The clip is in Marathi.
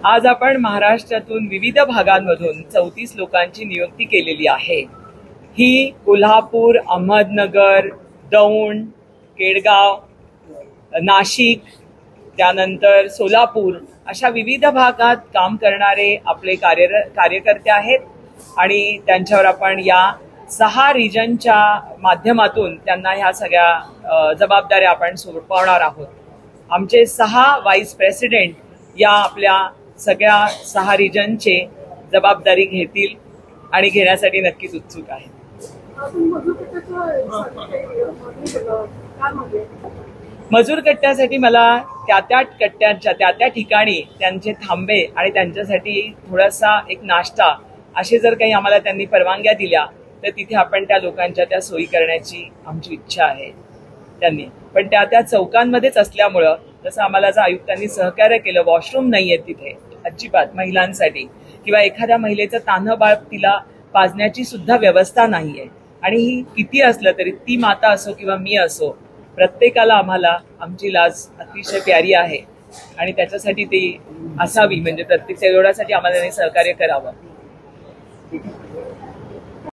आज आपण महाराष्ट्रातून विविध भागांमधून 34 लोकांची नियुक्ती केलेली आहे। ही कोल्हापूर, अहमदनगर, दौंड, केडगाव, नाशिक, त्यानंतर सोलापूर अशा विविध भागात काम करणारे आपले कार्यकर्ते आहेत आणि त्यांच्यावर आपण या 6 रिजनच्या माध्यमातून त्यांना ह्या सगळ्या जबाबदाऱ्या आपण सोपवणार आहोत। आमचे 6 व्हाईस प्रेसिडेंट या आपल्या सगळ्या 6 रिजनचे जबाबदारी घेतील आणि घेण्यासाठी नक्कीच उत्सुक आहेत। मजूर कट्ट्यासाठी मला त्या कट्ट्यांच्या त्या ठिकाणी त्यांचे थांबे आणि त्यांच्यासाठी थोडासा एक नाश्ता असे जर काही आम्हाला त्यांनी परवानग्या दिल्या तर तिथे आपण त्या लोकांच्या त्या सोयी करण्याची आमची इच्छा आहे त्यांनी। पण त्या चौकांमध्येच असल्यामुळं जसं आम्हाला जर आयुक्तांनी सहकार्य केलं, वॉशरूम नाहीये तिथे अजिबात महिलांसाठी, किंवा एखाद्या महिलेचं तान्हं बाळ तिला पाजण्याची सुद्धा व्यवस्था नाहीये। आणि ही किती असलं तरी ती माता असो किंवा मी असो, प्रत्येकाला आम्हाला आमची लाज अतिशय प्यारी आहे आणि त्याच्यासाठी ती असावी, म्हणजे प्रत्येक एवढ्यासाठी आम्हाला सहकार्य करावं।